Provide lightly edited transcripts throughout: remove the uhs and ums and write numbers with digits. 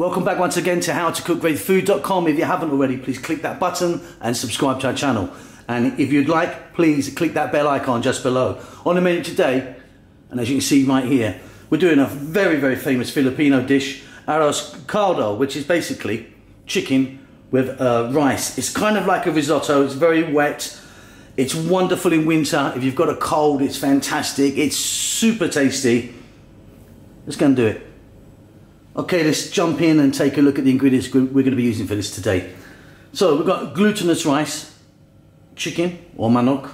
Welcome back once again to howtocookgreatfood.com. If you haven't already, please click that button and subscribe to our channel. And if you'd like, please click that bell icon just below. On the menu today, and as you can see right here, we're doing a very, very famous Filipino dish, Arroz Caldo, which is basically chicken with rice. It's kind of like a risotto. It's very wet. It's wonderful in winter. If you've got a cold, it's fantastic. It's super tasty. Let's go and do it. Okay, let's jump in and take a look at the ingredients we're going to be using for this today. So we've got glutinous rice, chicken or manok,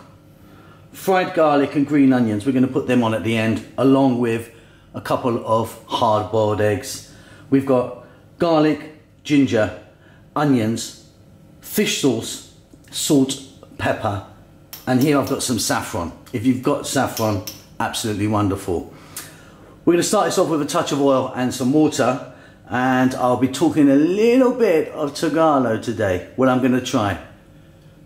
fried garlic and green onions. We're going to put them on at the end, along with a couple of hard-boiled eggs. We've got garlic, ginger, onions, fish sauce, salt, pepper, and here I've got some saffron. If you've got saffron, absolutely wonderful. We're going to start this off with a touch of oil and some water, and I'll be talking a little bit of Tagalog today. Well, I'm going to try.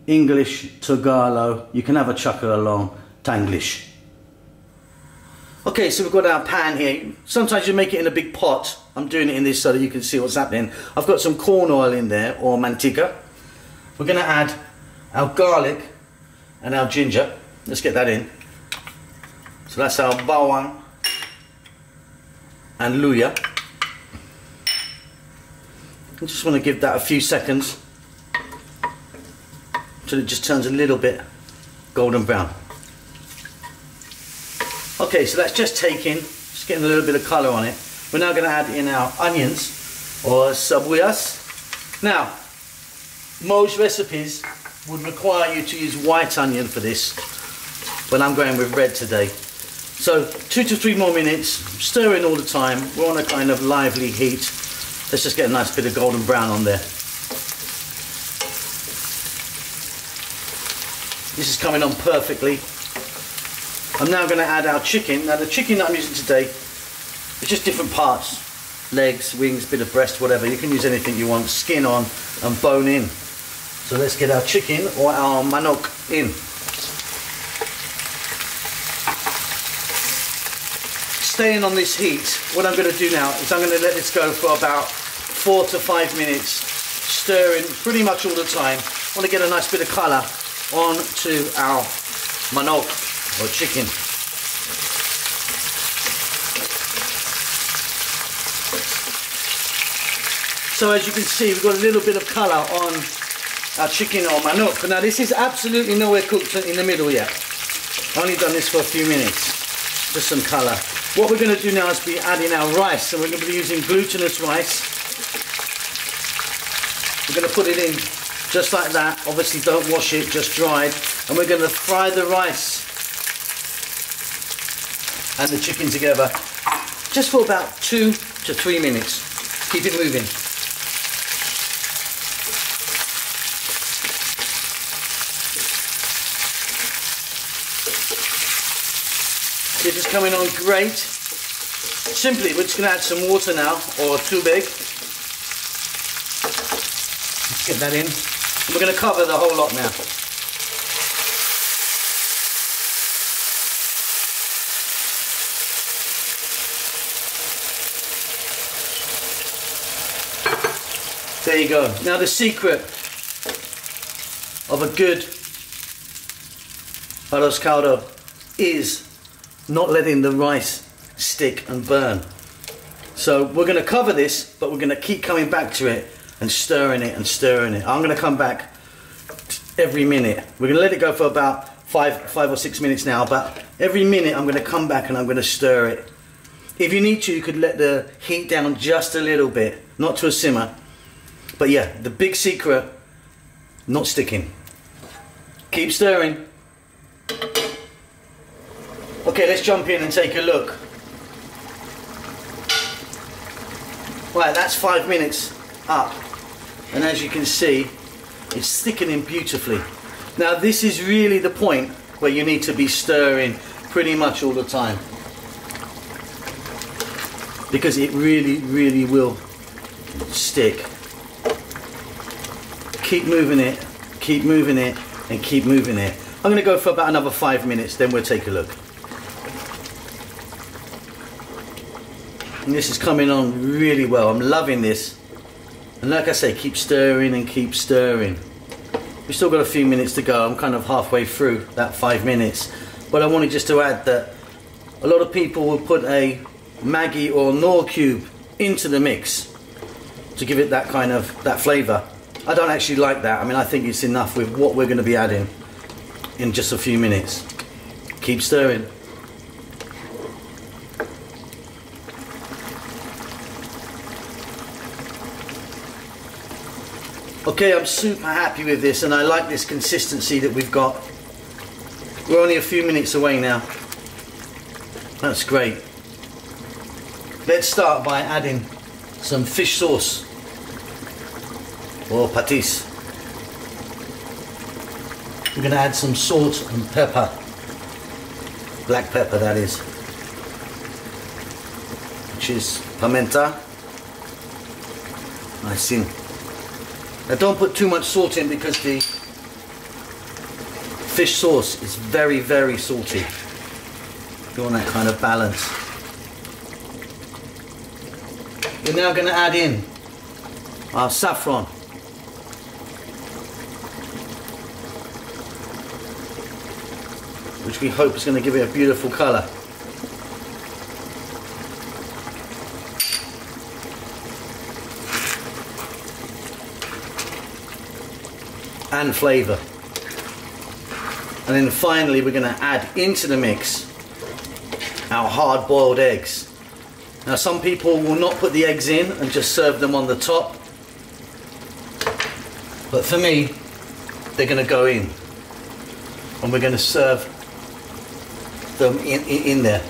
English, Tagalog, you can have a chuckle along, Taglish. Okay, so we've got our pan here. Sometimes you make it in a big pot. I'm doing it in this so that you can see what's happening. I've got some corn oil in there, or mantika. We're going to add our garlic and our ginger. Let's get that in. So that's our bawang and luya. I just want to give that a few seconds until it just turns a little bit golden brown. Okay, so that's just taking, just getting a little bit of colour on it. We're now going to add in our onions, or sabuyas. Now, most recipes would require you to use white onion for this, but I'm going with red today. So 2 to 3 more minutes, stirring all the time. We're on a kind of lively heat. Let's just get a nice bit of golden brown on there. This is coming on perfectly. I'm now going to add our chicken. Now the chicken that I'm using today is just different parts. Legs, wings, bit of breast, whatever. You can use anything you want. Skin on and bone in. So let's get our chicken or our manok in. Staying on this heat, what I'm going to do now is I'm going to let this go for about 4 to 5 minutes, stirring pretty much all the time. I want to get a nice bit of colour onto our manok or chicken. So as you can see, we've got a little bit of colour on our chicken or manok. Now this is absolutely nowhere cooked in the middle yet. I've only done this for a few minutes, just some colour. What we're going to do now is be adding our rice, and we're going to be using glutinous rice. We're going to put it in just like that. Obviously don't wash it, just dried. And we're going to fry the rice and the chicken together just for about 2 to 3 minutes. Keep it moving. This is coming on great. Simply, we're just going to add some water now, or tubig. Let's get that in. And we're going to cover the whole lot now. There you go. Now the secret of a good Arroz Caldo is not letting the rice stick and burn. So we're going to cover this, but we're going to keep coming back to it and stirring it and stirring it. I'm going to come back every minute. We're going to let it go for about 5 or 6 minutes now, but every minute I'm going to come back and I'm going to stir it. If you need to, you could let the heat down just a little bit, not to a simmer. But yeah, the big secret, not sticking. Keep stirring. Okay, let's jump in and take a look. Right, that's 5 minutes up. And as you can see, it's thickening beautifully. Now this is really the point where you need to be stirring pretty much all the time. Because it really, really will stick. Keep moving it, and keep moving it. I'm going to go for about another 5 minutes, then we'll take a look. And this is coming on really well. I'm loving this. And like I say, keep stirring and keep stirring. We've still got a few minutes to go. I'm kind of halfway through that 5 minutes. But I wanted just to add that a lot of people will put a Maggi or Knorr cube into the mix to give it that kind of, that flavour. I don't actually like that. I mean, I think it's enough with what we're going to be adding in just a few minutes. Keep stirring. Okay, I'm super happy with this, and I like this consistency that we've got. We're only a few minutes away now. That's great. Let's start by adding some fish sauce or patis. We're going to add some salt and pepper. Black pepper, that is. Which is pimenta. Nice in. Now don't put too much salt in because the fish sauce is very, very salty. You want that kind of balance. We're now going to add in our saffron. Which we hope is going to give it a beautiful colour. And flavour. And then finally we're going to add into the mix our hard boiled eggs. Now some people will not put the eggs in and just serve them on the top, but for me they're going to go in and we're going to serve them in there.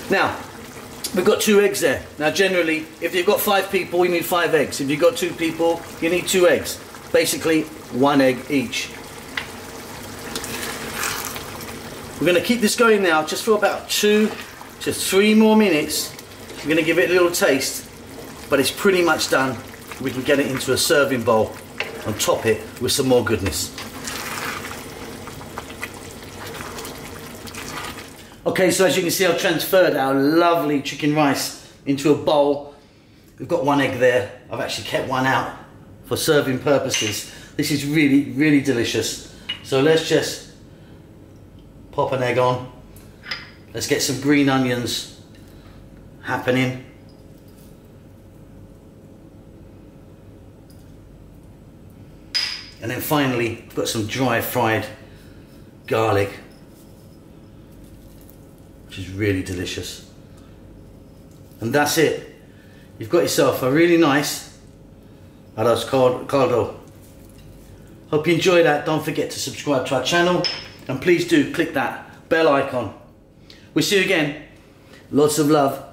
Now we've got 2 eggs there. Now generally if you've got 5 people you need 5 eggs. If you've got 2 people you need 2 eggs. Basically 1 egg each. We're going to keep this going now just for about 2 to 3 more minutes. We're going to give it a little taste, but it's pretty much done. We can get it into a serving bowl and top it with some more goodness. Okay, so as you can see, I've transferred our lovely chicken rice into a bowl. We've got 1 egg there. I've actually kept 1 out for serving purposes. This is really, really delicious. So let's just pop an egg on. Let's get some green onions happening. And then finally, we've got some dry fried garlic, which is really delicious. And that's it. You've got yourself a really nice Arroz Caldo. Hope you enjoy that. Don't forget to subscribe to our channel, and please do click that bell icon. We'll see you again. Lots of love.